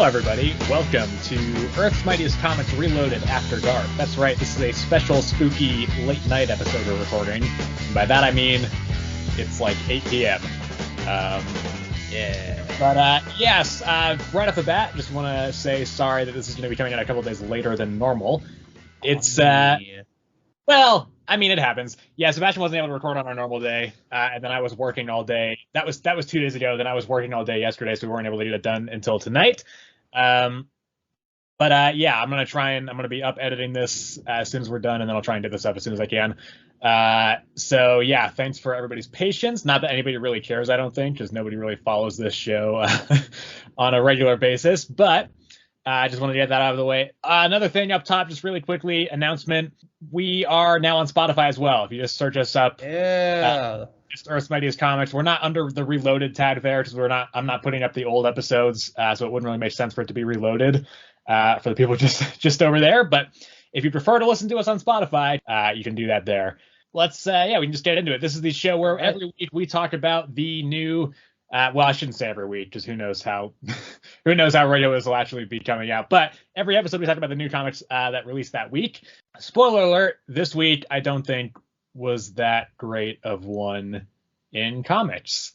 Hello, everybody. Welcome to Earth's Mightiest Comics Reloaded After Dark. That's right, this is a special, spooky, late-night episode we're recording. And by that, I mean it's like 8 p.m. Yes, right off the bat, just want to say sorry that this is going to be coming out a couple days later than normal. It's, well, I mean, it happens. Yeah, Sebastian wasn't able to record on our normal day, and then I was working all day. That was 2 days ago. Then I was working all day yesterday, so we weren't able to get it done until tonight. Yeah, I'm gonna be up editing this as soon as we're done, and then I'll try and get this up as soon as I can. So yeah, thanks for everybody's patience. Not that anybody really cares, I don't think, because nobody really follows this show on a regular basis. But I just wanted to get that out of the way. Another thing up top, just really quickly, announcement. We are now on Spotify as well. If you just search us up, just Earth's Mightiest Comics. We're not under the Reloaded tag there because I'm not putting up the old episodes, so it wouldn't really make sense for it to be reloaded for the people just over there. But if you prefer to listen to us on Spotify, you can do that there. We can just get into it. This is the show where every week we talk about the new. Well, I shouldn't say every week, because who knows how regular this will actually be coming out. But every episode we talk about the new comics that released that week. Spoiler alert, this week I don't think was that great of one in comics.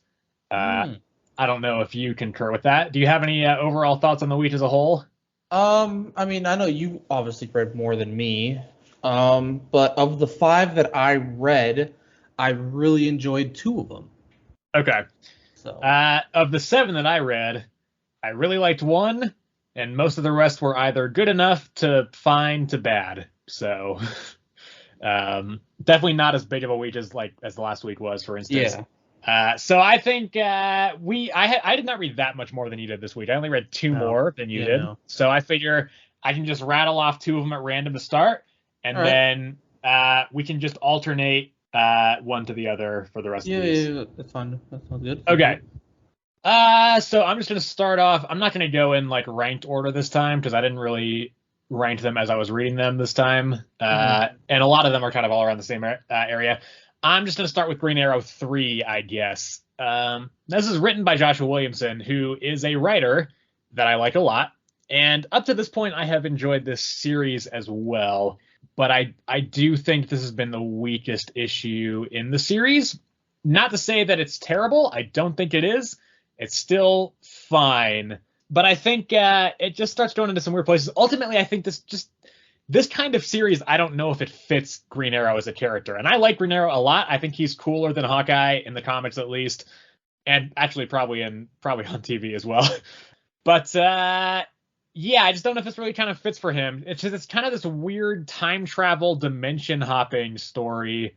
I don't know if you concur with that. Do you have any overall thoughts on the week as a whole? I mean, I know you obviously read more than me. But of the 5 that I read, I really enjoyed 2 of them. Okay. So. Of the 7 that I read, I really liked 1, and most of the rest were either good enough to fine to bad. So, definitely not as big of a week as the last week was, for instance. Yeah. So I think I did not read that much more than you did this week. I only read 2 more than you did. No. So I figure I can just rattle off 2 of them at random to start, and then we can just alternate one to the other for the rest of these. Yeah, that's fine. That sounds good. Okay. So I'm just going to start off. I'm not going to go in ranked order this time because I didn't really rank them as I was reading them this time. And a lot of them are kind of all around the same area. I'm just going to start with Green Arrow 3, I guess. This is written by Joshua Williamson, who is a writer that I like a lot. And up to this point, I have enjoyed this series as well. But I do think this has been the weakest issue in the series. Not to say that it's terrible. I don't think it is. It's still fine. But I think it just starts going into some weird places. Ultimately, I think this kind of series, I don't know if it fits Green Arrow as a character. And I like Green Arrow a lot. I think he's cooler than Hawkeye, in the comics at least. And actually probably on TV as well. But yeah, I just don't know if this really kind of fits for him. It's kind of this weird time travel dimension hopping story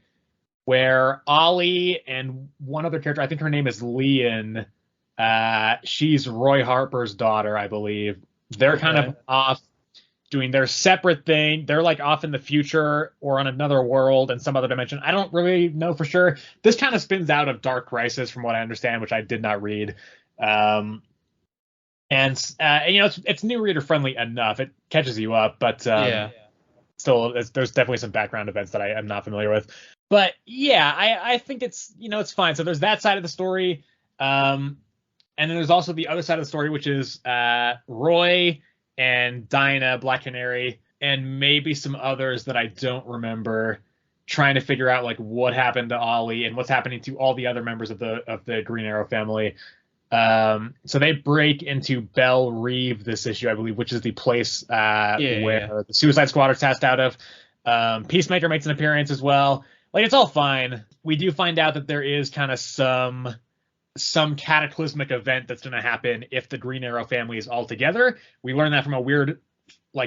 where Ollie and one other character, I think her name is Leon, she's Roy Harper's daughter, I believe. They're kind of off doing their separate thing. They're off in the future or on another world in some other dimension. I don't really know for sure. This kind of spins out of Dark Crisis from what I understand, which I did not read. It's new reader friendly enough. It catches you up, but still, there's definitely some background events that I am not familiar with. But yeah, I think it's fine. So there's that side of the story, and then there's also the other side of the story, which is Roy and Dinah, Black Canary, and maybe some others that I don't remember, trying to figure out what happened to Ollie and what's happening to all the other members of the Green Arrow family. So they break into Belle Reve this issue, I believe, which is the place where the Suicide Squad are tasked out of. Peacemaker makes an appearance as well. It's all fine. We do find out that there is kind of some cataclysmic event that's going to happen if the Green Arrow family is all together. We learn that from a weird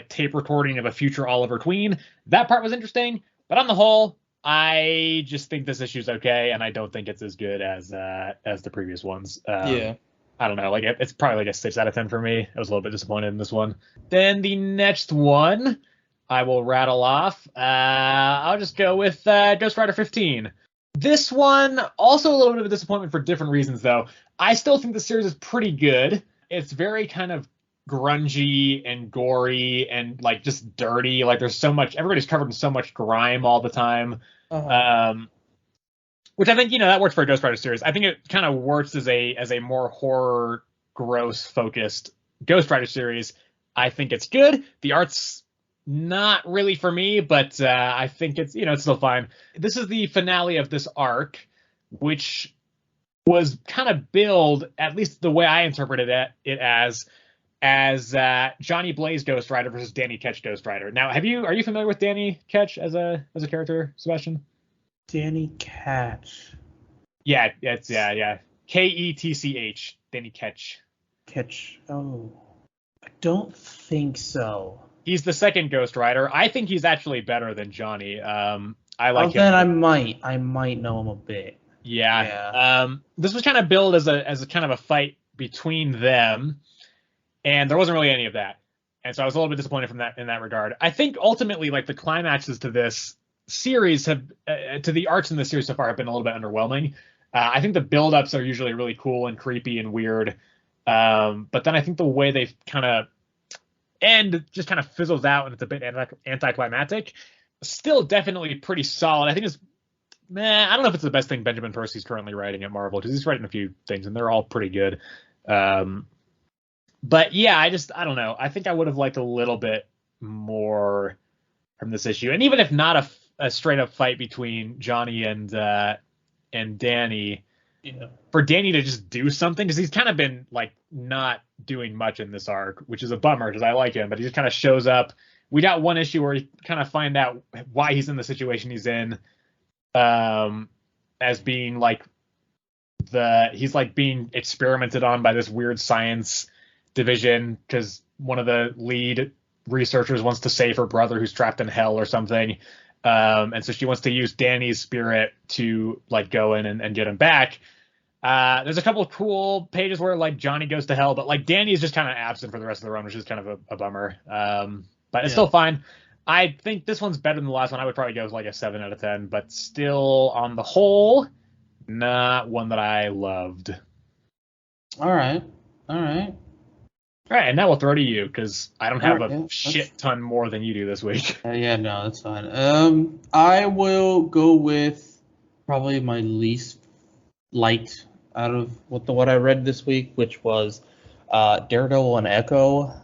tape recording of a future Oliver Queen. That part was interesting, but on the whole, I just think this issue's okay, and I don't think it's as good as the previous ones. I don't know. It's probably a 6 out of 10 for me. I was a little bit disappointed in this one. Then the next one I will rattle off. I'll just go with Ghost Rider 15. This one, also a little bit of a disappointment for different reasons, though. I still think the series is pretty good. It's very kind of grungy and gory and just dirty. There's so much, everybody's covered in so much grime all the time. Which I think, that works for a Ghost Rider series. I think it kind of works as a more horror, gross focused Ghost Rider series. I think it's good. The art's not really for me, but I think it's it's still fine. This is the finale of this arc, which was kind of billed, at least the way I interpreted it as Johnny Blaze Ghost Rider versus Danny Ketch Ghost Rider. Now, are you familiar with Danny Ketch as a character, Sebastian? Danny Ketch. Yeah, it's Ketch. Danny Ketch. Ketch. Oh, I don't think so. He's the second Ghost Rider. I think he's actually better than Johnny. I like him. Then I might know him a bit. Yeah. This was kind of billed as a kind of a fight between them, and there wasn't really any of that. And so I was a little bit disappointed in that regard. I think ultimately, like, the climaxes to this series to the arcs in this series so far have been a little bit underwhelming. I think the build-ups are usually really cool and creepy and weird. But then I think the way they kind of end just kind of fizzles out and it's a bit anticlimactic. Still definitely pretty solid. I think I don't know if it's the best thing Benjamin Percy's currently writing at Marvel, because he's writing a few things and they're all pretty good. But yeah, I don't know. I think I would have liked a little bit more from this issue. And even if not a straight up fight between Johnny and Danny, for Danny to just do something, because he's kind of been like not doing much in this arc, which is a bummer because I like him, but he just kind of shows up. We got one issue where you kind of find out why he's in the situation he's in, as being like he's like being experimented on by this weird science division because one of the lead researchers wants to save her brother who's trapped in hell or something. And so she wants to use Danny's spirit to like go in and get him back. There's a couple of cool pages where like Johnny goes to hell, but like Danny is just kind of absent for the rest of the run, which is kind of a bummer. But it's still fine. I think this one's better than the last one. I would probably go with like a 7 out of 10, but still on the whole, not one that I loved. All right. All right, and now we'll throw to you because I don't have a shit ton more than you do this week. No, that's fine. I will go with probably my least liked out of what I read this week, which was Daredevil and Echo.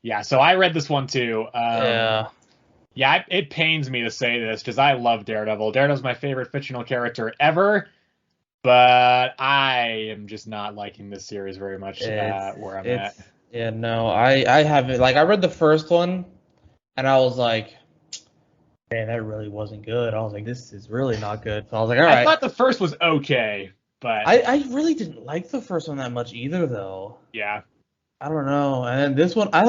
Yeah, so I read this one too. Yeah, it pains me to say this because I love Daredevil. Daredevil's my favorite fictional character ever, but I am just not liking this series very much where I'm at. Yeah, no, I haven't. Like, I read the first one, and I was like, man, that really wasn't good. I was like, this is really not good. So I was like, all right. I thought the first was okay, but I really didn't like the first one that much either, though. Yeah. I don't know. And then this one, I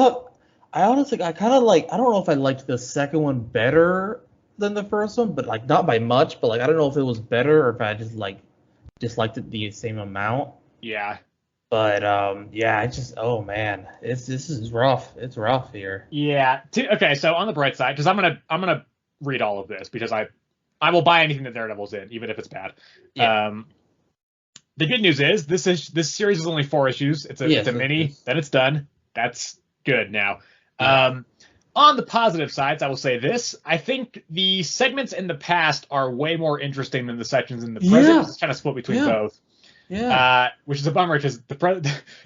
honestly, I kind of like, I don't know if I liked the second one better than the first one, but like not by much, but like, I don't know if it was better or if I just like disliked it the same amount. Yeah. But oh man, this is rough. It's rough here. Yeah. Okay, so on the bright side, because I'm gonna read all of this because I will buy anything that Daredevil's in, even if it's bad. Yeah. The good news is this series is only 4 issues. It's a mini. Then it's done. That's good now. Yeah. On the positive sides, I will say this. I think the segments in the past are way more interesting than the sections in the present. Yeah. It's kind of split between both. Yeah. Which is a bummer because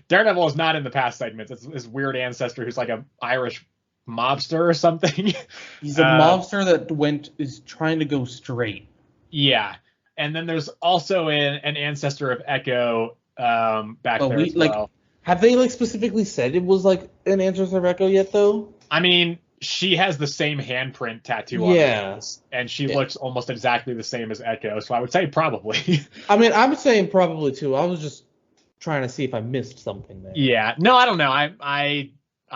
Daredevil is not in the past segments. It's this weird ancestor who's like an Irish mobster or something. He's a mobster that is trying to go straight. Yeah. And then there's also an ancestor of Echo back there as well. Have they like specifically said it was like an ancestor of Echo yet though? I mean, she has the same handprint tattoo on her hands, and she looks almost exactly the same as Echo, so I would say probably. I mean, I'm saying probably too. I was just trying to see if I missed something there. Yeah. No, I don't know. I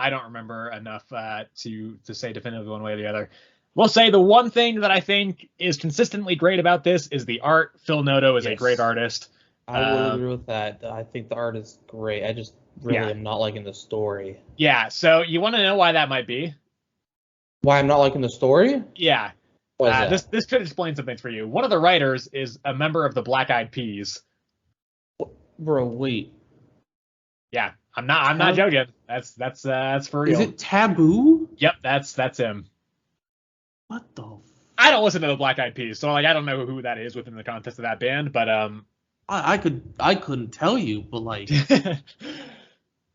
don't remember enough to say definitively one way or the other. We'll say the one thing that I think is consistently great about this is the art. Phil Noto is a great artist. I will agree with that. I think the art is great. I just really am not liking the story. Yeah, so you want to know why that might be? Why I'm not liking the story? Yeah. This could explain some things for you. One of the writers is a member of the Black Eyed Peas. Bro, wait. Yeah, I'm not joking. That's for real. Is it Taboo? Yep, that's him. What the? I don't listen to the Black Eyed Peas, so like I don't know who that is within the context of that band, but I couldn't tell you, but like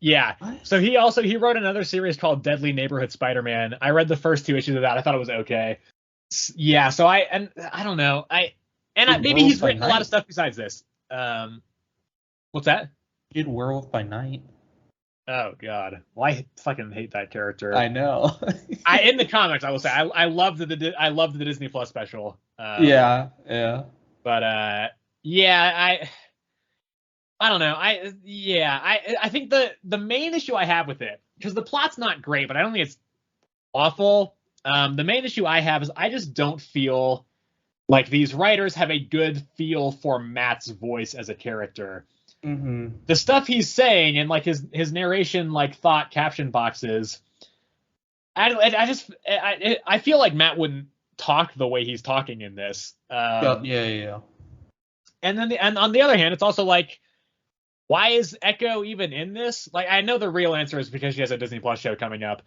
Yeah. What? So he wrote another series called Deadly Neighborhood Spider-Man. I read the first 2 issues of that. I thought it was okay. Yeah. So I don't know. Maybe Werewolf he's by written a lot of Night. stuff besides this. What's that? Did Werewolf by Night. Oh God. Well, I fucking hate that character. I know. In the comics, I will say I loved the Disney Plus special. Yeah. But yeah, I don't know. I think the main issue I have with it, because the plot's not great, but I don't think it's awful. The main issue I have is I just don't feel like these writers have a good feel for Matt's voice as a character. Mm-hmm. The stuff he's saying and like his narration, like thought caption boxes, I feel like Matt wouldn't talk the way he's talking in this. Yeah. And then and on the other hand, it's also like, why is Echo even in this? Like, I know the real answer is because she has a Disney Plus show coming up,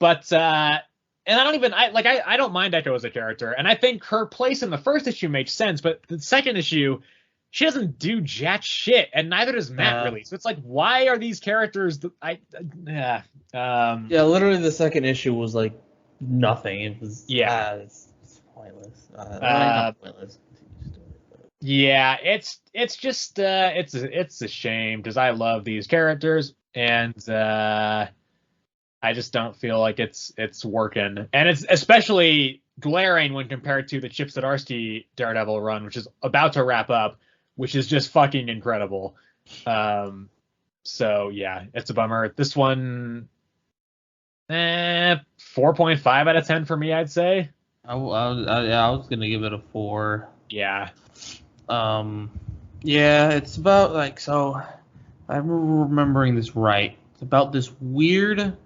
but and I don't mind Echo as a character, and I think her place in the first issue makes sense, but the second issue, she doesn't do jack shit, and neither does Matt really. So it's like, why are these characters? Yeah, literally the second issue was like nothing. It was it's pointless. Not pointless. Yeah, it's just it's a shame because I love these characters, and I just don't feel like it's working, and it's especially glaring when compared to the Chip Zdarsky Daredevil run, which is about to wrap up, which is just fucking incredible. So yeah, it's a bummer. This one, 4.5 out of 10 for me, I'd say. I was gonna give it a 4. Yeah. Yeah, it's about like, so I'm remembering this right. It's about this weird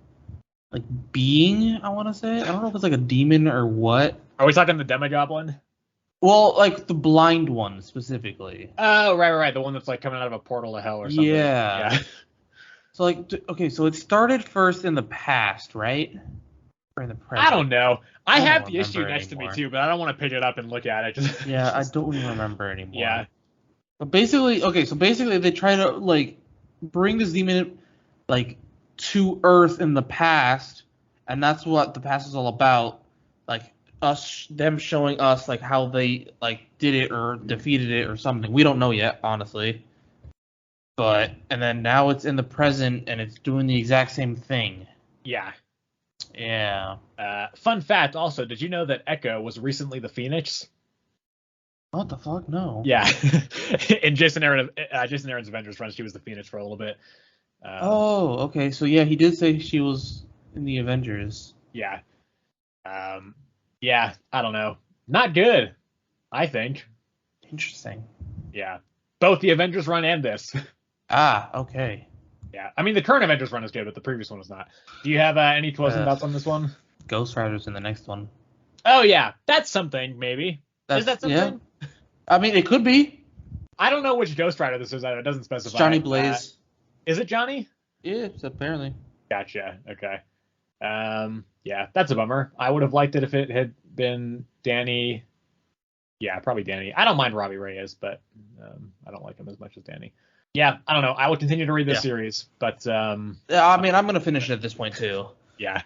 like being, I want to say. I don't know if it's like a demon or what. Are we talking the Demogoblin? Well, like the blind one specifically. Oh, right. The one that's like coming out of a portal to hell or something. Yeah. So like, okay, so it started first in the past, right? Or in the present? I don't know. I have the issue remember next anymore. to me too, but I don't want to pick it up and look at it. Yeah, I don't even remember anymore. Yeah. But basically, okay, so basically they try to like bring this demon like to Earth in the past, and that's what the past is all about. Like them showing us like how they like did it or defeated it or something. We don't know yet, honestly. But and then now it's in the present and it's doing the exact same thing. Yeah. Yeah. Fun fact also, did you know that Echo was recently the Phoenix? What the fuck? No. Yeah. In Jason Aaron's Avengers run, she was the Phoenix for a little bit. Okay. So yeah, he did say she was in the Avengers. Yeah. Yeah, I don't know. Not good, I think. Interesting. Yeah. Both the Avengers run and this. Okay. Yeah. I mean, the current Avengers run is good, but the previous one was not. Do you have any closing thoughts on this one? Ghost Rider's in the next one. Oh, yeah. That's something, maybe. Is that something? Yeah. I mean, it could be. I don't know which Ghost Rider this is. It doesn't specify. It's Johnny Blaze. Is it Johnny? Yeah, apparently. Gotcha. Okay. Yeah, that's a bummer. I would have liked it if it had been Danny. Yeah, probably Danny. I don't mind Robbie Reyes, but I don't like him as much as Danny. Yeah, I don't know. I will continue to read this series, but yeah, I mean, I'm gonna finish it at this point too. Yeah.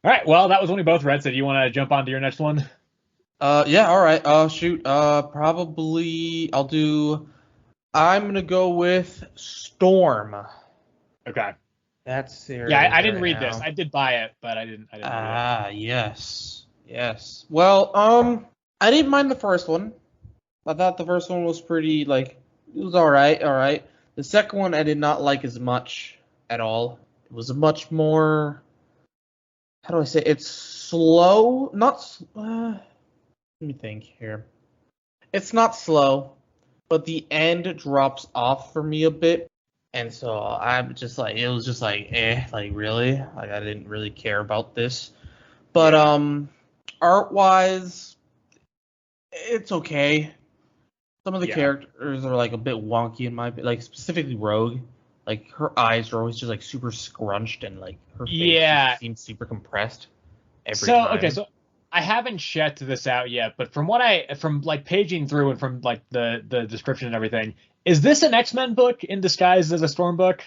All right. Well, that was one we both read. So, do you want to jump on to your next one? Yeah. All right. Shoot. Probably I'll do. I'm gonna go with Storm. Okay. That's serious. Yeah, I didn't read this. I did buy it, but I didn't read it. Yes. Well, I didn't mind the first one. I thought the first one was pretty like. It was all right. The second one I did not like as much at all. It was a much more, how do I say, it's slow, let me think here. It's not slow, but the end drops off for me a bit. And so I'm just like, it was just like, like really? Like I didn't really care about this. But art-wise, it's okay. Some of the characters are like a bit wonky in my opinion, like specifically Rogue. Like her eyes are always just like super scrunched and like her face just seems super compressed every time. Okay, so I haven't checked this out yet, but from like paging through and from like the description and everything, is this an X-Men book in disguise as a Storm book?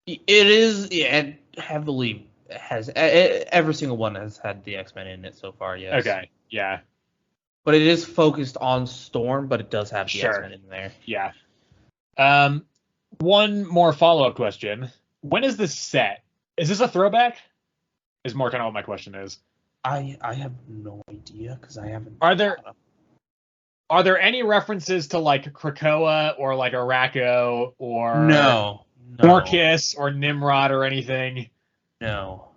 It is, yeah, it heavily has every single one has had the X-Men in it so far. Yes. Okay. Yeah. But it is focused on Storm, but it does have the Sure. X-Men in there. Yeah. One more follow-up question. When is this set? Is this a throwback? Is more kind of what my question is. I have no idea because I haven't. Are there any references to like Krakoa or like Araco or No. Orcus or Nimrod or anything? No.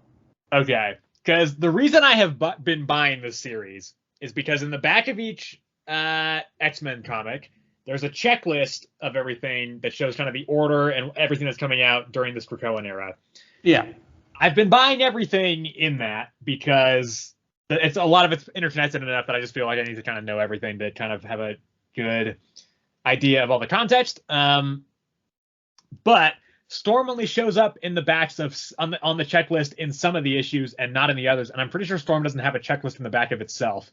Okay. Because the reason I have been buying this series is because in the back of each X-Men comic, there's a checklist of everything that shows kind of the order and everything that's coming out during this Krakoan era. Yeah. I've been buying everything in that because it's a lot of it's interconnected enough that I just feel like I need to kind of know everything to kind of have a good idea of all the context. But Storm only shows up in the backs of on the checklist in some of the issues and not in the others. And I'm pretty sure Storm doesn't have a checklist in the back of itself.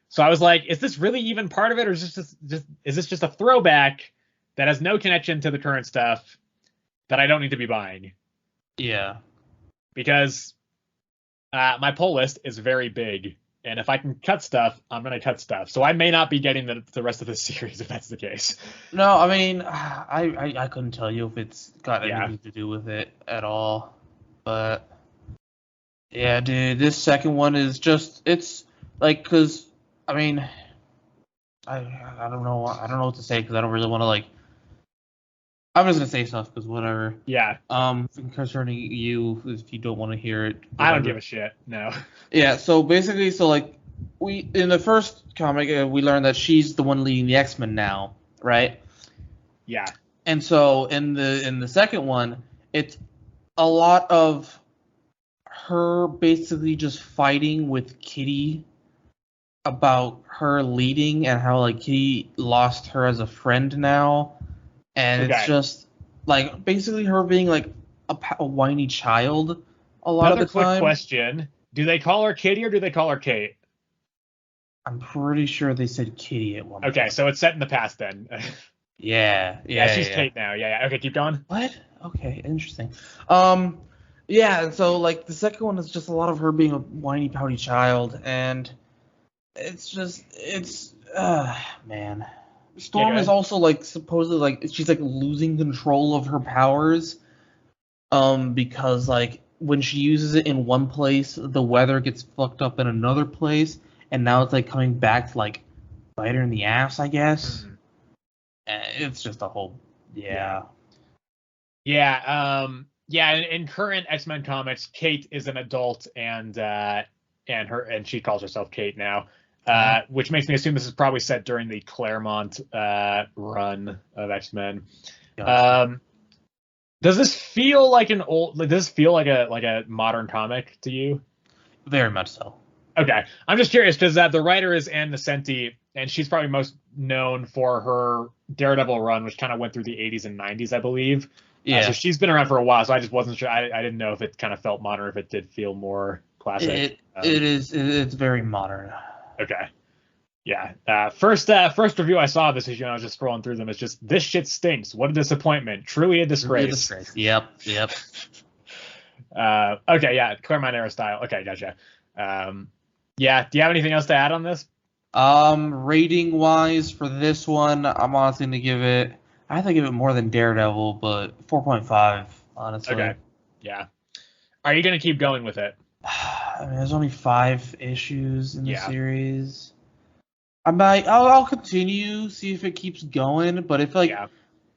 So I was like, is this really even part of it, or is this just a throwback that has no connection to the current stuff that I don't need to be buying? Yeah. Because my pull list is very big, and if I can cut stuff, I'm gonna cut stuff. So I may not be getting the rest of this series if that's the case. No, I mean, I couldn't tell you if it's got anything to do with it at all, but yeah, dude, this second one is it's like, cause I mean, I don't know what to say because I don't really want to like. I'm just gonna say stuff because whatever. Yeah. Concerning you, if you don't want to hear it. Whatever. I don't give a shit. No. Yeah. So basically, like we in the first comic, we learned that she's the one leading the X-Men now, right? Yeah. And so in the second one, it's a lot of her basically just fighting with Kitty about her leading and how like Kitty lost her as a friend now. And it's just like basically her being like a whiny child a lot of the time. Another quick question: do they call her Kitty or do they call her Kate? I'm pretty sure they said Kitty at one point. Okay, so it's set in the past then. Yeah, she's Kate now. Yeah. Okay, keep going. What? Okay, interesting. Yeah. So like the second one is just a lot of her being a whiny pouty child, and it's man. Storm is also like supposedly like she's like losing control of her powers, because like when she uses it in one place, the weather gets fucked up in another place, and now it's like coming back to like bite her in the ass, I guess. Mm-hmm. It's just a whole Yeah. In current X-Men comics, Kate is an adult and she calls herself Kate now. Which makes me assume this is probably set during the Claremont run of X-Men. Gotcha. Does this feel like a modern comic to you? Very much so. Okay, I'm just curious because the writer is Ann Nocenti, and she's probably most known for her Daredevil run, which kind of went through the 80s and 90s, I believe. Yeah. So she's been around for a while, so I just wasn't sure. I didn't know if it kind of felt modern, or if it did feel more classic. It's very modern. Okay. Yeah. First review I saw of this issue, and I was just scrolling through them. It's just, this shit stinks. What a disappointment. Truly a disgrace. Yep. Okay. Yeah. Claremont era style. Okay. Gotcha. Yeah. Do you have anything else to add on this? Rating wise for this one, I'm honestly gonna give it. I have to give it more than Daredevil, but 4.5. Honestly. Okay. Yeah. Are you gonna keep going with it? I mean, there's only 5 issues in the series. I'll continue, see if it keeps going, but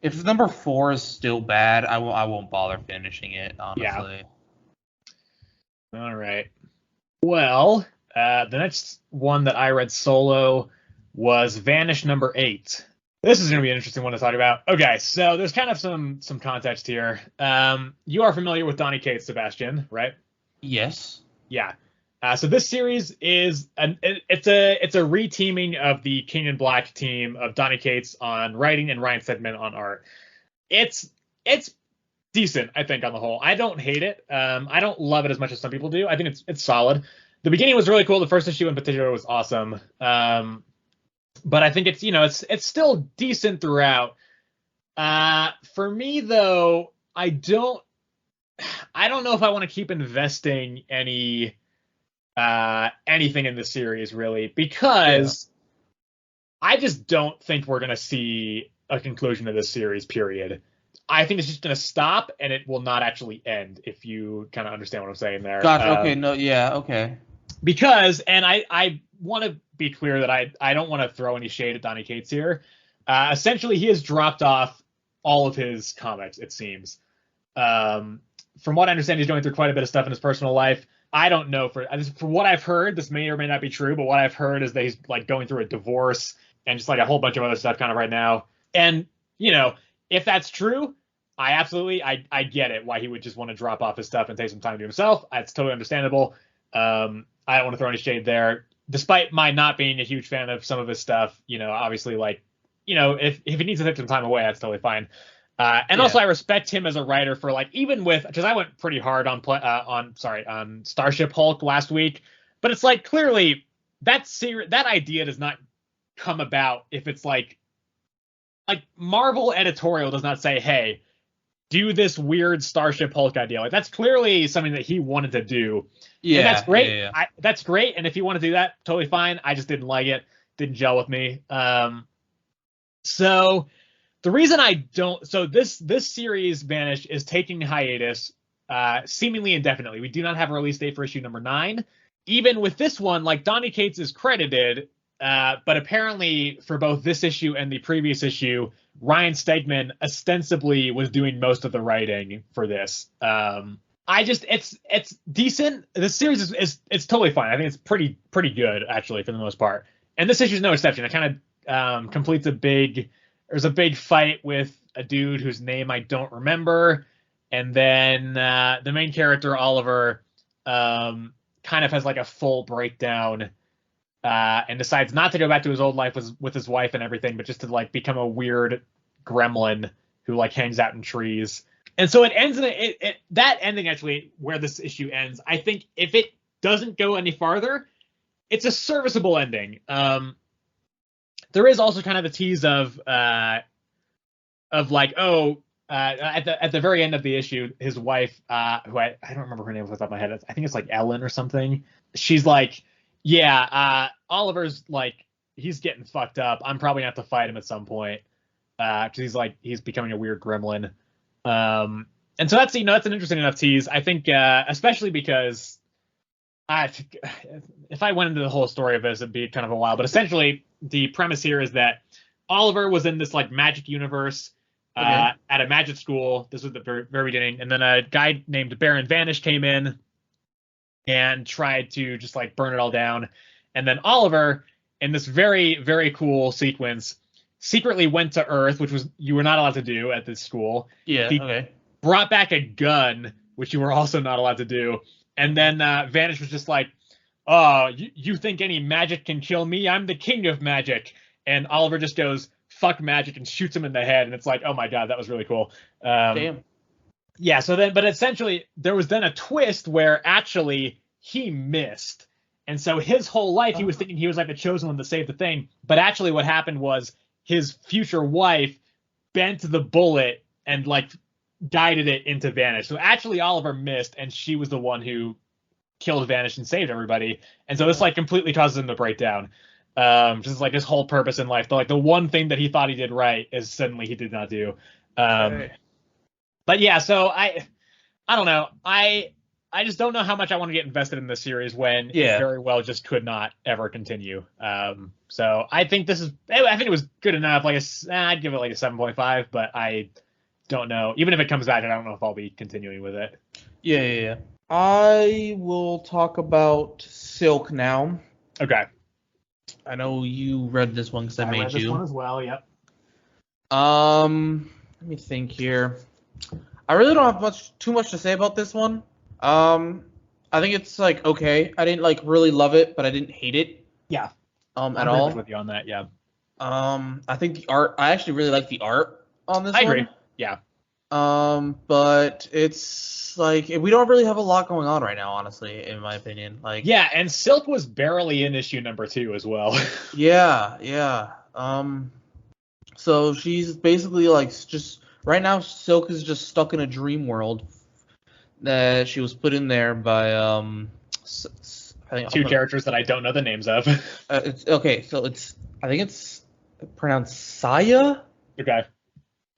if number 4 is still bad, I won't bother finishing it, honestly. Yeah. All right. Well, the next one that I read solo was Vanish number 8. This is going to be an interesting one to talk about. Okay, so there's kind of some context here. You are familiar with Donny Cates, Sebastian, right? Yes. Yeah. So this series is it's a reteaming of the King and Black team of Donny Cates on writing and Ryan Sedgman on art. It's decent, I think, on the whole. I don't hate it. I don't love it as much as some people do. I think it's solid. The beginning was really cool. The first issue in particular was awesome. But I think it's still decent throughout. For me though, I don't I don't know if I want to keep investing anything in the series really, because I just don't think we're gonna see a conclusion to this series. Period. I think it's just gonna stop, and it will not actually end. If you kind of understand what I'm saying there. Gotcha. Okay. No. Yeah. Okay. Because, and I want to be clear that I don't want to throw any shade at Donny Cates here. Essentially, he has dropped off all of his comics, it seems. From what I understand, he's going through quite a bit of stuff in his personal life. I don't know, for what I've heard, this may or may not be true, but what I've heard is that he's like going through a divorce and just like a whole bunch of other stuff kind of right now. And, you know, if that's true, I get it, why he would just want to drop off his stuff and take some time to himself. That's totally understandable. I don't want to throw any shade there. Despite my not being a huge fan of some of his stuff, you know, obviously, like, you know, if he needs to take some time away, that's totally fine. And also, I respect him as a writer for, like, even with, because I went pretty hard on Starship Hulk last week, but it's like, clearly that idea does not come about if it's like Marvel editorial does not say, hey, do this weird Starship Hulk idea. Like, that's clearly something that he wanted to do. Yeah, and that's great. Yeah. That's great. And if you want to do that, totally fine. I just didn't like it. Didn't gel with me. So the reason I don't, so this series, Vanish, is taking hiatus, seemingly indefinitely. We do not have a release date for issue number 9. Even with this one, like, Donny Cates is credited, but apparently for both this issue and the previous issue, Ryan Stegman ostensibly was doing most of the writing for this. It's decent. The series is it's totally fine. I think it's pretty good, actually, for the most part. And this issue is no exception. It kind of completes there's a big fight with a dude whose name I don't remember. And then the main character, Oliver, kind of has like a full breakdown and decides not to go back to his old life with his wife and everything, but just to like become a weird gremlin who like hangs out in trees. And so it ends in that ending, actually, where this issue ends. I think if it doesn't go any farther, it's a serviceable ending. There is also kind of the tease of like, at the very end of the issue, his wife, who I don't remember her name off the top of my head. I think it's like Ellen or something. She's like, yeah, Oliver's like, he's getting fucked up. I'm probably gonna have to fight him at some point. Because he's becoming a weird gremlin. And so that's an interesting enough tease. I think, especially because if I went into the whole story of this, it'd be kind of a while. But essentially, the premise here is that Oliver was in this like magic universe at a magic school. This was the very, very beginning, and then a guy named Baron Vanish came in and tried to just like burn it all down. And then Oliver, in this very, very cool sequence, secretly went to Earth, which was you were not allowed to do at this school. Yeah. He brought back a gun, which you were also not allowed to do. And then Vanish was just like, "Oh, you think any magic can kill me? I'm the king of magic." And Oliver just goes, "Fuck magic," and shoots him in the head. And it's like, oh my god, that was really cool. Damn. Yeah. So then, but essentially, there was then a twist where actually he missed, and so his whole life he was thinking he was like the chosen one to save the thing. But actually, what happened was his future wife bent the bullet and like guided it into Vanish. So actually Oliver missed, and she was the one who killed Vanish and saved everybody. And so this like completely causes him to break down. Just like his whole purpose in life. The one thing that he thought he did right is suddenly he did not do. But yeah, so I don't know. I just don't know how much I want to get invested in this series when it very well just could not ever continue. So I think I think it was good enough. Like I'd give it like a 7.5, but I don't know. Even if it comes back, I don't know if I'll be continuing with it. Yeah. I will talk about Silk now. Okay. I know you read this one because I made read this one as well. Yep. Let me think here. I really don't have too much to say about this one. I think it's like okay. I didn't like really love it, but I didn't hate it. Yeah. At all. With you on that, yeah. I think the art. I actually really like the art on this one. I agree. Yeah. But it's like we don't really have a lot going on right now, honestly, in my opinion. Like. Yeah, and Silk was barely in issue number 2 as well. Yeah. So she's basically like just right now. Silk is just stuck in a dream world She was put in there by I think two characters that I don't know the names of. it's okay. So I think it's pronounced Saya. Okay.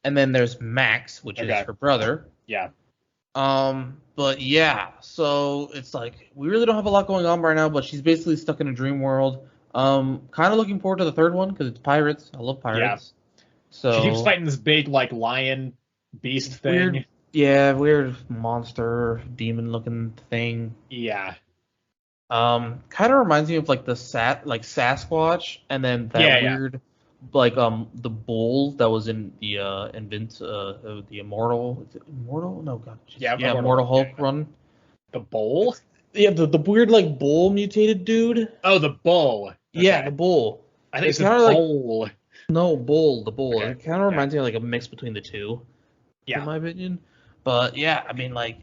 And then there's Max, which is her brother. Yeah. But yeah, so it's like we really don't have a lot going on right now, but she's basically stuck in a dream world. Kind of looking forward to the third one because it's pirates. I love pirates. Yeah. So she keeps fighting this big like lion beast thing. Weird monster demon looking thing. Yeah. Kind of reminds me of like Sasquatch, and then that weird like the bull that was in the the Immortal. Is it Immortal? No, God. Immortal Hulk run. The bull? Yeah, the weird like bull mutated dude. Oh, the bull. Okay. Yeah, the bull. I think it's kind of bull. Like, no, bull. The bull. Okay. It kind of reminds me of like a mix between the two. Yeah. In my opinion. But yeah, I mean, like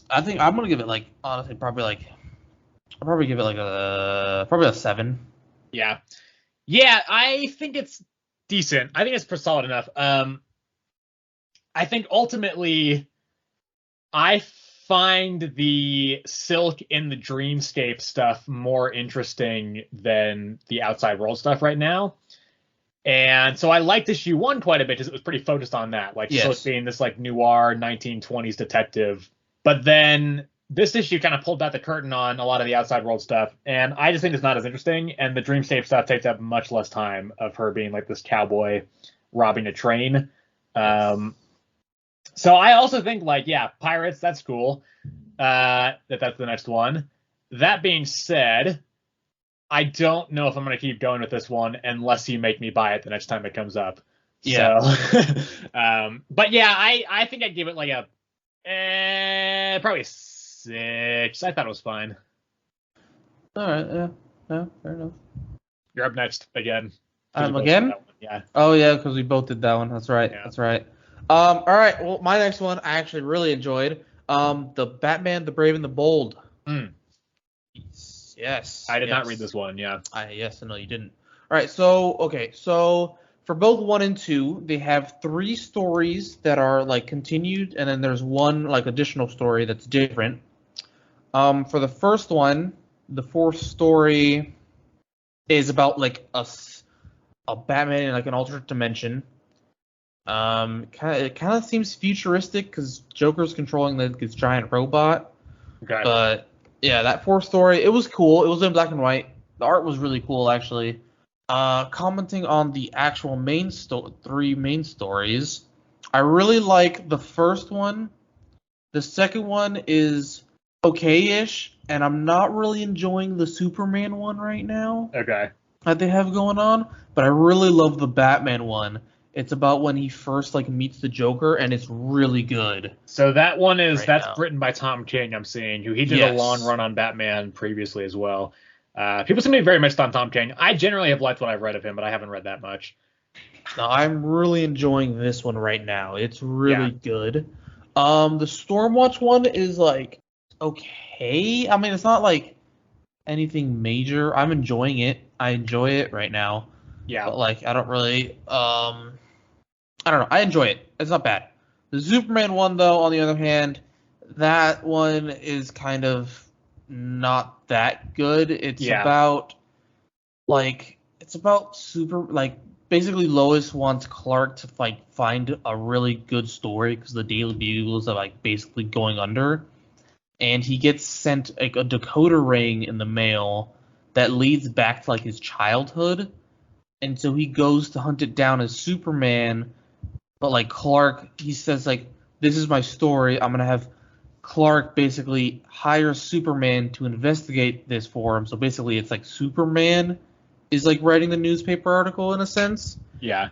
I think I'm gonna give it like honestly probably give it like a 7. Yeah. Yeah, I think it's decent. I think it's solid enough. I think ultimately I find the Silk in the Dreamscape stuff more interesting than the Outside World stuff right now. And so I liked issue 1 quite a bit because it was pretty focused on that. Like Silk being this like noir 1920s detective. But then this issue kind of pulled back the curtain on a lot of the Outside World stuff, and I just think it's not as interesting, and the Dreamscape stuff takes up much less time of her being like this cowboy robbing a train. So I also think like, yeah, pirates, that's cool. That's the next one. That being said, I don't know if I'm going to keep going with this one unless you make me buy it the next time it comes up. Yeah. So, but yeah, I think I'd give it like a probably 6. I thought it was fine. All right. Yeah. Fair enough. You're up next again. Again? Yeah. Oh yeah, because we both did that one. That's right. Yeah. That's right. All right. Well, my next one I actually really enjoyed. The Batman, the Brave and the Bold. Yes. I did not read this one. Yeah. Yes. No, you didn't. All right. So for both 1 and 2, they have 3 stories that are like continued, and then there's 1 like additional story that's different. For the first one, the 4th story is about like a Batman in like an alternate dimension. It kind of seems futuristic because Joker's controlling this giant robot. Okay. But yeah, that 4th story, it was cool. It was in black and white. The art was really cool, actually. Commenting on the actual 3 main stories, I really like the first one. The second one is okay-ish, and I'm not really enjoying the Superman one right now. Okay. That they have going on, but I really love the Batman one. It's about when he first like meets the Joker, and it's really good. So that one that's written by Tom King. I'm seeing who he did a long run on Batman previously as well. People seem to be very much on Tom King. I generally have liked what I've read of him, but I haven't read that much. No, I'm really enjoying this one right now. It's really good. The Stormwatch one is like okay. I mean, it's not like anything major. I'm enjoying it. I enjoy it right now. Yeah. But like, I don't really. I don't know. I enjoy it. It's not bad. The Superman one, though, on the other hand, that one is kind of not that good. It's about basically Lois wants Clark to like find a really good story because the Daily Bugles are like basically going under, and he gets sent like a decoder ring in the mail that leads back to like his childhood, and so he goes to hunt it down as Superman. But like Clark, he says like, this is my story. I'm gonna have Clark basically hire Superman to investigate this for him. So basically, it's like Superman is like writing the newspaper article in a sense. Yeah.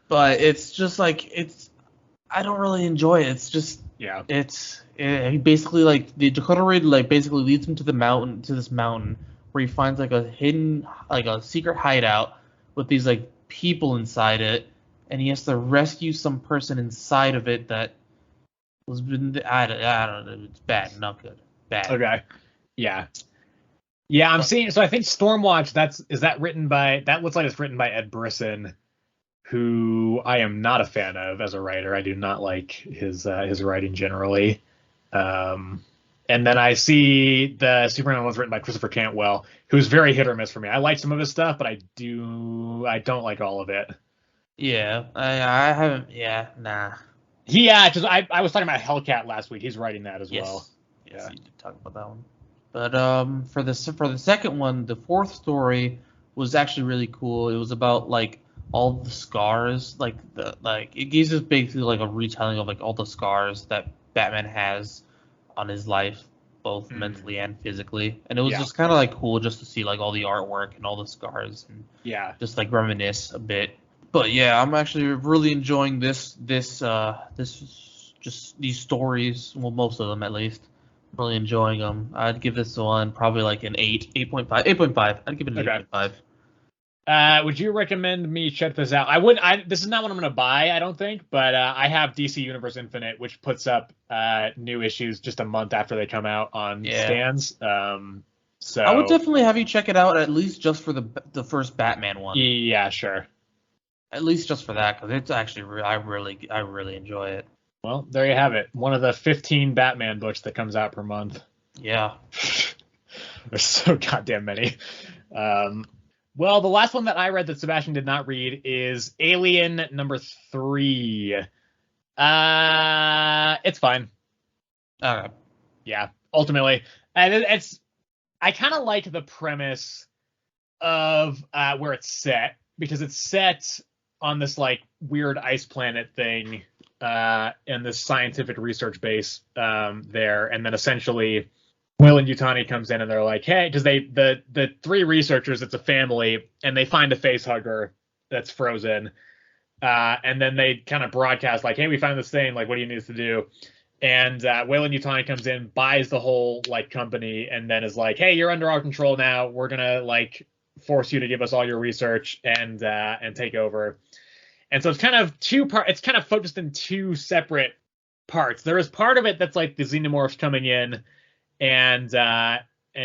But it's just like I don't really enjoy it. It's just he basically like the Dakota Raid like basically leads him to this mountain where he finds like a hidden like a secret hideout with these like people inside it, and he has to rescue some person inside of it that was been I don't know. It's bad, not good, bad. Okay. Yeah. Yeah, I'm seeing. So I think Stormwatch. That written by? That looks like it's written by Ed Brisson, who I am not a fan of as a writer. I do not like his writing generally. And then I see the Superman one's written by Christopher Cantwell, who's very hit or miss for me. I like some of his stuff, but I don't like all of it. Yeah, I haven't. Yeah, nah. Yeah, because I was talking about Hellcat last week. He's writing that as well. Yes, yeah. You did talk about that one. But for the second one, the fourth story was actually really cool. It was about like all the scars, it gives us basically like a retelling of like all the scars that Batman has on his life, both mentally and physically. And it was just kind of like cool just to see like all the artwork and all the scars and just like reminisce a bit. But yeah, I'm actually really enjoying this just these stories. Well, most of them at least. Really enjoying them. I'd give this one probably like an 8.5. I'd give it an 8.5. Would you recommend me check this out? This is not what I'm going to buy, I don't think, but I have DC Universe Infinite, which puts up new issues just a month after they come out on stands. So I would definitely have you check it out, at least just for the first Batman one. Yeah, sure. At least just for that, because it's actually I really enjoy it. Well, there you have it. One of the 15 Batman books that comes out per month. Yeah. There's so goddamn many. Well, the last one that I read that Sebastian did not read is Alien #3. It's fine. Okay. Yeah, ultimately. And I kind of like the premise of where it's set, because it's set on this like weird ice planet thing and this scientific research base there, and then essentially Weyland-Yutani comes in and they're like, hey, because the three researchers, it's a family, and they find a face hugger that's frozen, and then they kind of broadcast like, hey, we found this thing, like, what do you need us to do? And Weyland-Yutani comes in, buys the whole like company, and then is like, hey, you're under our control now, we're gonna like force you to give us all your research and take over. And so it's kind of it's kind of focused in two separate parts. There is part of it that's like the xenomorphs coming in and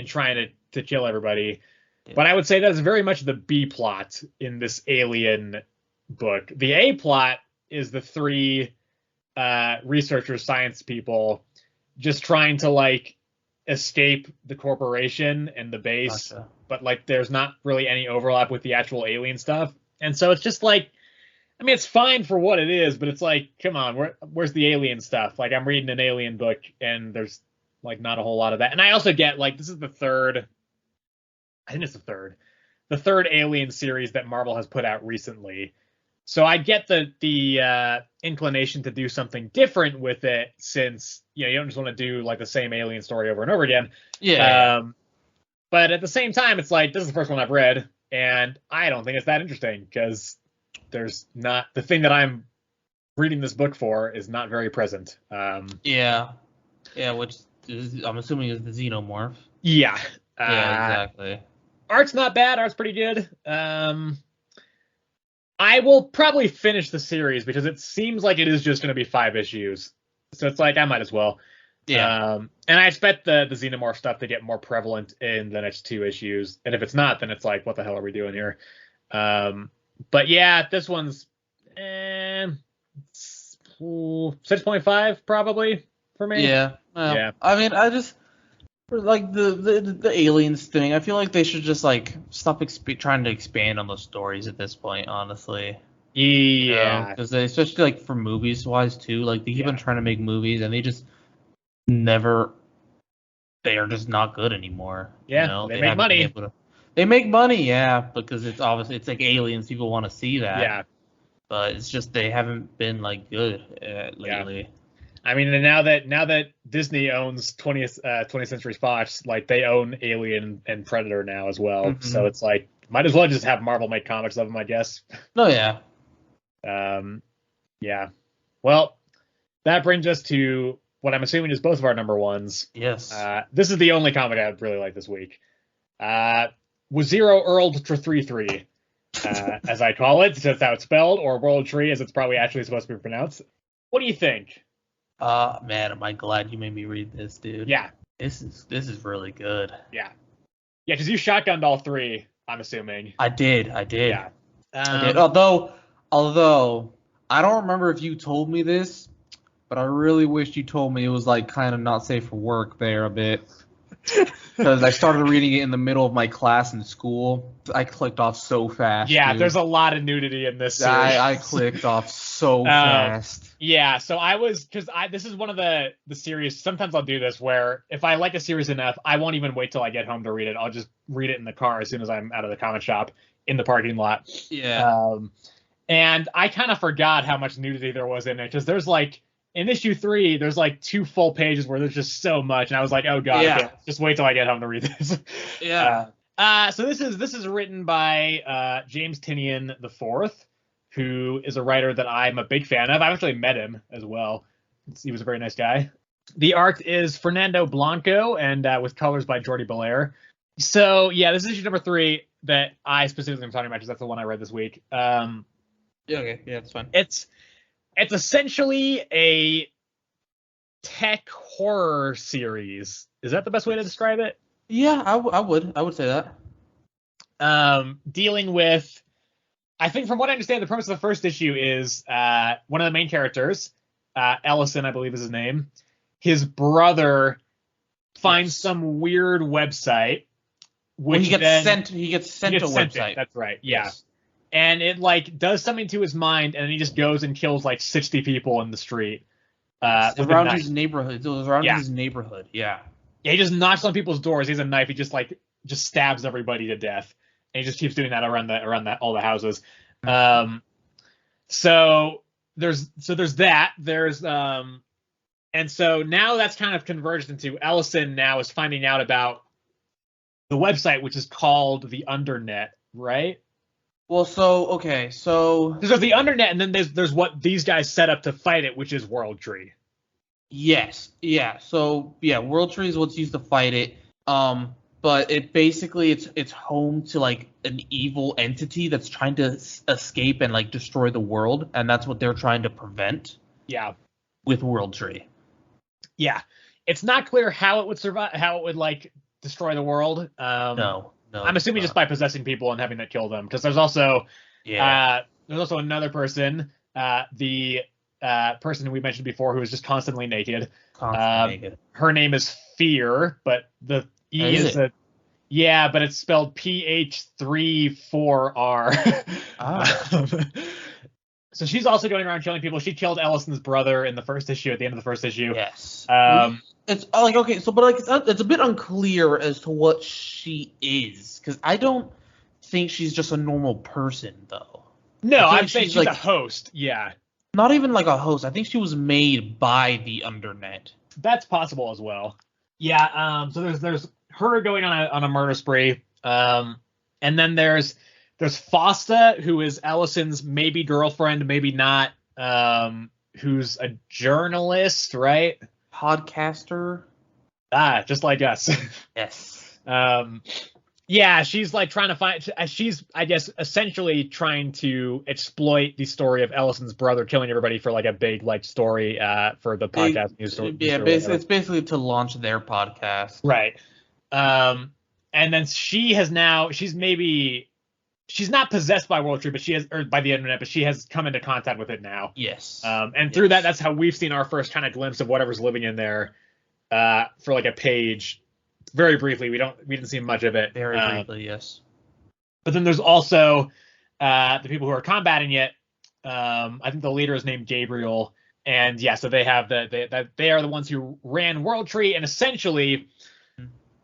trying to kill everybody. Yeah. But I would say that's very much the B plot in this Alien book. The A plot is the three researchers, science people, just trying to like escape the corporation and the base. Gotcha. But like there's not really any overlap with the actual alien stuff. And so it's just like, I mean, it's fine for what it is, but it's like, come on, where's the alien stuff? Like, I'm reading an alien book, and there's like not a whole lot of that. And I also get like, this is the third alien series that Marvel has put out recently. So I get the inclination to do something different with it, since you don't just want to do like the same alien story over and over again. Yeah. But at the same time, it's like, this is the first one I've read, and I don't think it's that interesting, because there's not, the thing that I'm reading this book for is not very present. Yeah, which is, I'm assuming is the xenomorph. Yeah. Exactly. Art's not bad. Art's pretty good. I will probably finish the series because it seems like it is just going to be 5 issues. So it's like, I might as well. Yeah. And I expect the xenomorph stuff to get more prevalent in the next 2 issues. And if it's not, then it's like, what the hell are we doing here? But yeah, this one's 6.5 probably for me. Yeah. Yeah. I mean, I just, for like the aliens thing, I feel like they should just like stop trying to expand on those stories at this point, honestly. Yeah. Because especially like for movies wise too, like they keep on trying to make movies and they just never, they are just not good anymore. Yeah. They make money. They make money, yeah, because it's obviously, it's like aliens. People want to see that. Yeah. But it's just they haven't been like good lately. Yeah. I mean, and now that Disney owns 20th Century Fox, like they own Alien and Predator now as well. Mm-hmm. So it's like, might as well just have Marvel make comics of them, I guess. Oh yeah. Yeah. Well, that brings us to what I'm assuming is both of our number ones. Yes. This is the only comic I really like this week. w0rldtr33, as I call it, that's how it's spelled, or World Tree as it's probably actually supposed to be pronounced. What do you think? Man, am I glad you made me read this, dude. Yeah. This is really good. Yeah. Yeah, because you shotgunned all 3, I'm assuming. I did. Yeah. I did. Although I don't remember if you told me this, but I really wish you told me it was like kind of not safe for work there a bit. Because I started reading it in the middle of my class in school. I clicked off so fast. Yeah, dude. there's a lot of nudity in this series. I clicked off so fast. Yeah, so this is one of the series. Sometimes I'll do this where if I like a series enough, I won't even wait till I get home to read it. I'll just read it in the car as soon as I'm out of the comic shop in the parking lot. Yeah. And I kind of forgot how much nudity there was in it because there's like in issue 3, there's like 2 full pages where there's just so much, and I was like, oh god, okay, just wait till I get home to read this. Yeah. So this is written by James Tynion IV, who is a writer that I'm a big fan of. I've actually met him as well. He was a very nice guy. The art is Fernando Blanco, and with colors by Jordi Belair. So yeah, this is issue number 3 that I specifically am talking about because that's the one I read this week. Yeah, okay, yeah, that's fine. It's essentially a tech horror series. Is that the best way to describe it? Yeah, I would say that. Dealing with, I think from what I understand, the premise of the first issue is one of the main characters, Ellison, I believe is his name. His brother finds some weird website, which he gets sent a website. That's right. Yeah. Yes. And it like does something to his mind, and then he just goes and kills like 60 people in the street. Around his neighborhood. It was around his neighborhood. Yeah. Yeah, he just knocks on people's doors. He has a knife. He just stabs everybody to death, and he just keeps doing that around all the houses. So there's that. There's and so now that's kind of converged into Ellison now is finding out about the website, which is called the Undernet, right? Well, so there's the Undernet, and then there's what these guys set up to fight it, which is WorldTree. Yes, yeah. So yeah, WorldTree is what's used to fight it. But it basically it's home to like an evil entity that's trying to escape and like destroy the world, and that's what they're trying to prevent. Yeah. With WorldTree. Yeah. It's not clear how it would survive, how it would like destroy the world. No. I'm assuming just by possessing people and having to kill them, because there's also another person, the person who we mentioned before who is just constantly naked. Her name is Fear, but the E is but it's spelled PH34R. So she's also going around killing people. She killed Ellison's brother in the first issue, at the end of the first issue. Yes. It's like, okay, so, but like, it's a bit unclear as to what she is, because I don't think she's just a normal person, though. No, I'm saying she's like a host, yeah. Not even like a host. I think she was made by the Undernet. That's possible as well. Yeah, so there's her going on a murder spree, and then there's Fosta, who is Ellison's maybe girlfriend, maybe not, who's a journalist, right? Podcaster. Just like us. Yes. Yeah, she's like trying to find. She's, I guess, essentially trying to exploit the story of Ellison's brother killing everybody for like a big like story for the podcast news story. Yeah, basically, it's basically to launch their podcast. Right. And then she's not possessed by WorldTree, but she has, or by the Internet, but she has come into contact with it now. Yes. And through that's how we've seen our first kind of glimpse of whatever's living in there, for like a page, very briefly. We didn't see much of it. Very briefly, yes. But then there's also the people who are combating it. I think the leader is named Gabriel, and yeah, so they have they are the ones who ran WorldTree, and essentially.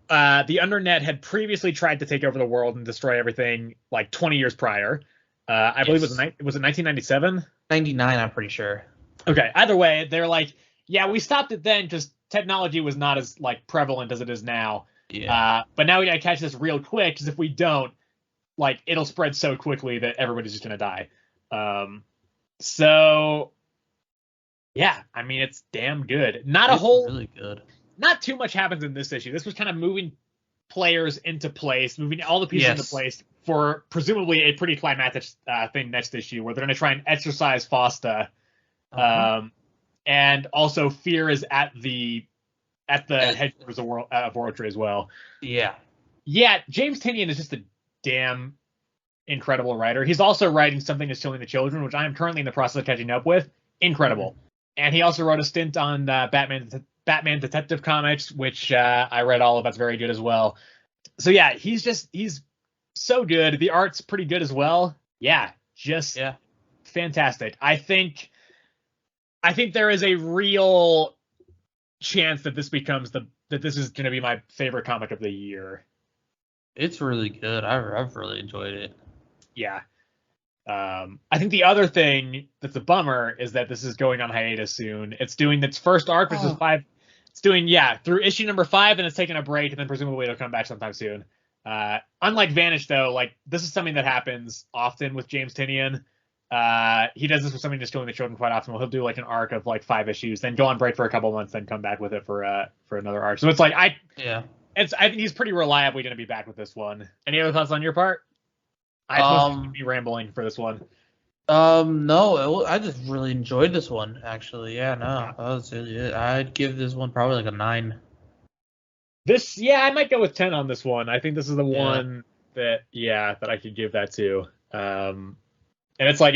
The Undernet had previously tried to take over the world and destroy everything like 20 years prior. I believe was it 1997? 99, I'm pretty sure. Okay, either way, they're like, yeah, we stopped it then because technology was not as like prevalent as it is now. Yeah. But now we gotta catch this real quick, because if we don't, like, it'll spread so quickly that everybody's just gonna die. So yeah, I mean, it's damn good. Really good. Not too much happens in this issue. This was kind of moving players into place, moving all the pieces into place for presumably a pretty climactic thing next issue, where they're going to try and exorcise Fosta. And also Fear is at the headquarters of WorldTree as well. Yeah. Yeah, James Tynion is just a damn incredible writer. He's also writing Something is Killing the Children, which I am currently in the process of catching up with. Incredible. And he also wrote a stint on Batman Detective Comics, which I read all of. That's very good as well. So yeah, he's so good. The art's pretty good as well. Yeah, just fantastic. I think there is a real chance that this becomes that this is going to be my favorite comic of the year. It's really good. I've really enjoyed it. Yeah. I think the other thing that's a bummer is that this is going on hiatus soon. It's doing its first arc, which is 5. It's doing through issue number 5, and it's taking a break, and then presumably it'll come back sometime soon. Unlike Vanish, though, like this is something that happens often with James Tynion. He does this with something just killing the children quite often. He'll do like an arc of like 5 issues, then go on break for a couple months, then come back with it for another arc. So it's like I think he's pretty reliably going to be back with this one. Any other thoughts on your part? I supposed to be rambling for this one. No, I just really enjoyed this one actually. Yeah, no, that was it. I'd give this one probably like a 9. I might go with 10 on this one. I think this is the one that I could give that to. And it's like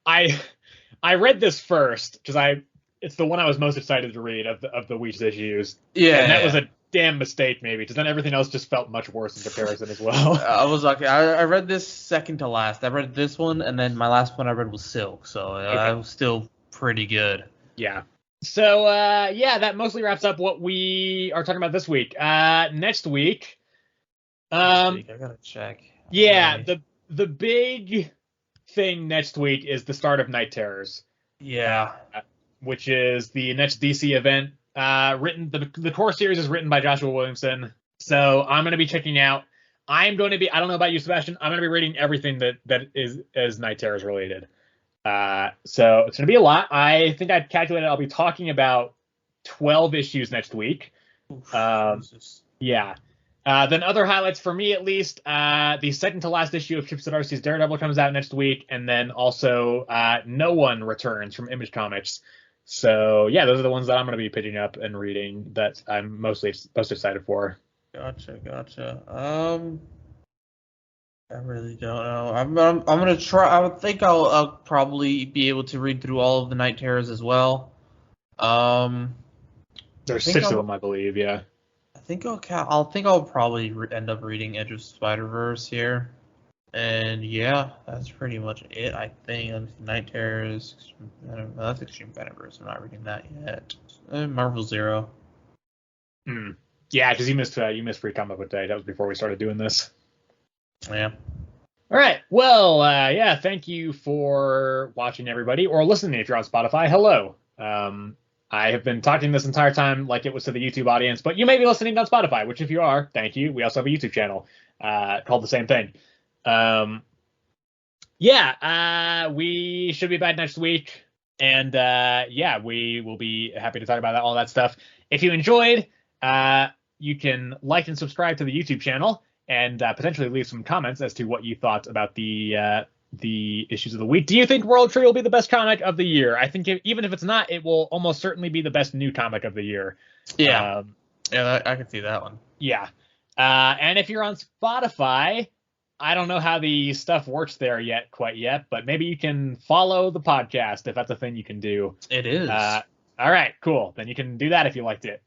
I read this first because it's the one I was most excited to read of the week's issues. Yeah, and that was a damn mistake maybe, because then everything else just felt much worse in comparison as well. I was lucky. I read this second to last. I read this one, and then my last one I read was Silk, so I was still pretty good. Yeah. So that mostly wraps up what we are talking about this week. Next week, I gotta check. Yeah, the big thing next week is the start of Night Terrors. Yeah. Which is the next DC event. The core series is written by Joshua Williamson. So I'm going to be checking out. I don't know about you, Sebastian. I'm going to be reading everything that is Night Terrors related. So it's going to be a lot. I think I've calculated I'll be talking about 12 issues next week. Yeah. Then other highlights for me, at least, the second to last issue of Chip Zdarsky's Daredevil comes out next week, and then also No One returns from Image Comics. So yeah, those are the ones that I'm going to be picking up and reading that I'm most excited for. Gotcha. I really don't know. I'm gonna try. I would think I'll probably be able to read through all of the Night Terrors as well. There's 6 of them, I believe. Yeah. I think I'll probably end up reading Edge of Spider-Verse here, and that's pretty much it. I think Night Terrors. That's Extreme Venomverse. I'm not reading that yet. Marvel Zero. Yeah, because you missed Free Comic Book Day. That was before we started doing this. Yeah. All right. Well, thank you for watching, everybody, or listening if you're on Spotify. Hello. I have been talking this entire time like it was to the YouTube audience, but you may be listening on Spotify, which if you are, thank you. We also have a YouTube channel called the same thing. We should be back next week. And we will be happy to talk about all that stuff. If you enjoyed, you can like and subscribe to the YouTube channel and potentially leave some comments as to what you thought about the issues of the week. Do you think World Tree will be the best comic of the year? I think even if it's not, it will almost certainly be the best new comic of the year. Yeah. I can see that one. Yeah. And if you're on Spotify, I don't know how the stuff works there quite yet, but maybe you can follow the podcast if that's a thing you can do. It is. All right, cool. Then you can do that if you liked it.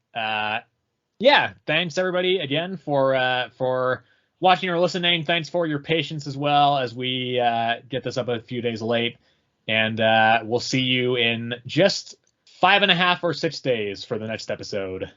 Thanks everybody again for watching or listening. Thanks for your patience as well as we get this up a few days late. And we'll see you in just 5.5 or 6 days for the next episode.